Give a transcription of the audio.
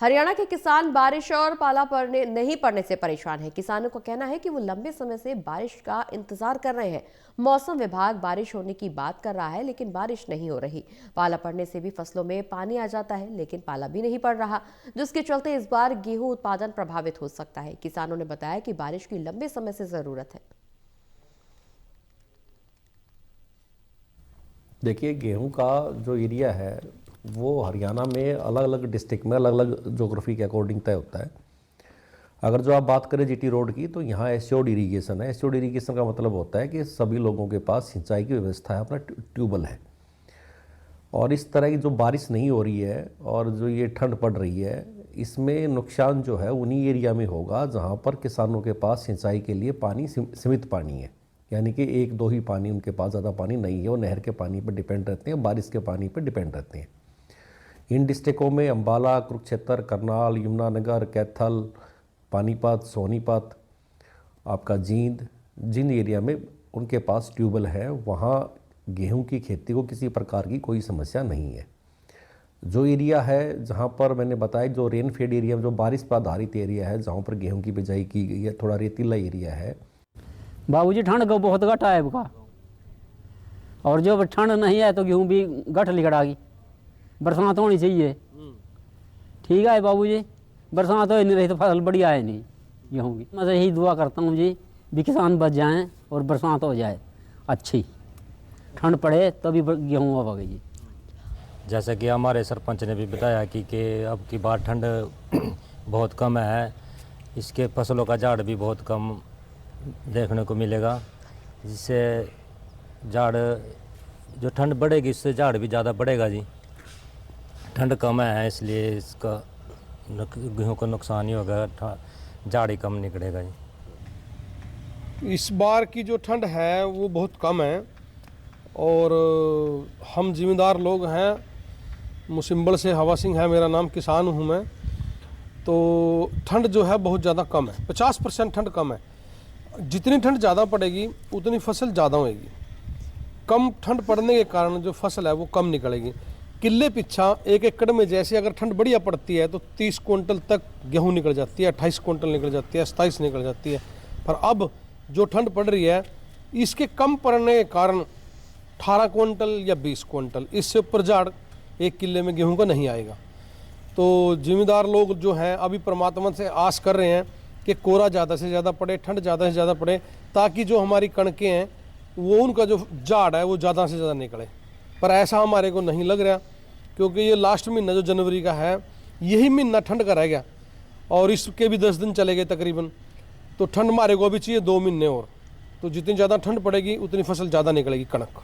हरियाणा के किसान बारिश और पाला नहीं पड़ने से परेशान हैं। किसानों का कहना है कि वो लंबे समय से बारिश का इंतजार कर रहे हैं। मौसम विभाग बारिश होने की बात कर रहा है, लेकिन बारिश नहीं हो रही। पाला पड़ने से भी फसलों में पानी आ जाता है, लेकिन पाला भी नहीं पड़ रहा, जिसके चलते इस बार गेहूं उत्पादन प्रभावित हो सकता है। किसानों ने बताया कि बारिश की लंबे समय से जरूरत है। देखिए, गेहूं का जो एरिया है वो हरियाणा में अलग अलग डिस्ट्रिक्ट में अलग अलग ज्योग्राफी के अकॉर्डिंग तय होता है। अगर जो आप बात करें जीटी रोड की, तो यहाँ एश्योर्ड इरीगेशन है। एश्योर्ड इरीगेशन का मतलब होता है कि सभी लोगों के पास सिंचाई की व्यवस्था है, अपना ट्यूबवेल है। और इस तरह की जो बारिश नहीं हो रही है और जो ये ठंड पड़ रही है, इसमें नुकसान जो है उन्हीं एरिया में होगा जहाँ पर किसानों के पास सिंचाई के लिए पानी सीमित पानी है, यानी कि एक दो ही पानी, उनके पास ज़्यादा पानी नहीं है। वो नहर के पानी पर डिपेंड रहते हैं, बारिश के पानी पर डिपेंड रहते हैं। इन डिस्ट्रिक्टों में अम्बाला, कुरुक्षेत्र, करनाल, यमुनानगर, कैथल, पानीपत, सोनीपत, आपका जींद, जिन एरिया में उनके पास ट्यूबवेल है, वहाँ गेहूं की खेती को किसी प्रकार की कोई समस्या नहीं है। जो एरिया है जहाँ पर मैंने बताया, जो रेन फेड एरिया, जो बारिश पर आधारित एरिया है, जहाँ पर गेहूं की बिजाई की गई है, थोड़ा रेतीला एरिया है। बाबूजी, ठंड का बहुत घटा है का, और जो ठंड नहीं है तो गेहूं भी गठ लिगड़ागी। बरसात होनी चाहिए। ठीक है बाबूजी, बरसात हो नहीं रही तो फसल बढ़िया है नहीं गेहूं की। मैं यही दुआ करता हूँ जी, भी किसान बच जाएं और बरसात हो जाए अच्छी, ठंड पड़े तभी गेहूँ होगा जी। जैसा कि हमारे सरपंच ने भी बताया कि अब की बार ठंड बहुत कम है, इसके फसलों का झाड़ भी बहुत कम देखने को मिलेगा, जिससे झाड़, जो ठंड बढ़ेगी इससे झाड़ भी ज़्यादा बढ़ेगा जी। ठंड कम है इसलिए इसका गेहूं को नुकसान ही होगा, झाड़ ही कम निकलेगा जी। इस बार की जो ठंड है वो बहुत कम है, और हम ज़िम्मेदार लोग हैं। मुसिम्बल से हवा सिंह है मेरा नाम, किसान हूँ मैं। तो ठंड जो है बहुत ज़्यादा कम है, 50% ठंड कम है। जितनी ठंड ज़्यादा पड़ेगी उतनी फसल ज़्यादा होएगी। कम ठंड पड़ने के कारण जो फसल है वो कम निकलेगी। किले पिछा 1 एकड़ में जैसे अगर ठंड बढ़िया पड़ती है तो 30 क्विंटल तक गेहूं निकल जाती है, 28 क्विंटल निकल जाती है, 27 निकल जाती है। पर अब जो ठंड पड़ रही है, इसके कम पड़ने के कारण 18 क्विंटल या 20 क्विंटल, इससे ऊपर झाड़ 1 किले में गेहूं का नहीं आएगा। तो जिम्मेदार लोग जो हैं अभी परमात्मा से आस कर रहे हैं कि कोहरा ज़्यादा से ज़्यादा पड़े, ठंड ज़्यादा से ज़्यादा पड़े, ताकि जो हमारी कणकें हैं वो, उनका जो झाड़ है वो ज़्यादा से ज़्यादा निकले। पर ऐसा हमारे को नहीं लग रहा, क्योंकि ये लास्ट महीना जो जनवरी का है, यही महीना ठंड का रह गया, और इसके भी 10 दिन चले गए तकरीबन। तो ठंड हमारे को अभी चाहिए 2 महीने और। तो जितनी ज़्यादा ठंड पड़ेगी उतनी फसल ज़्यादा निकलेगी कणक।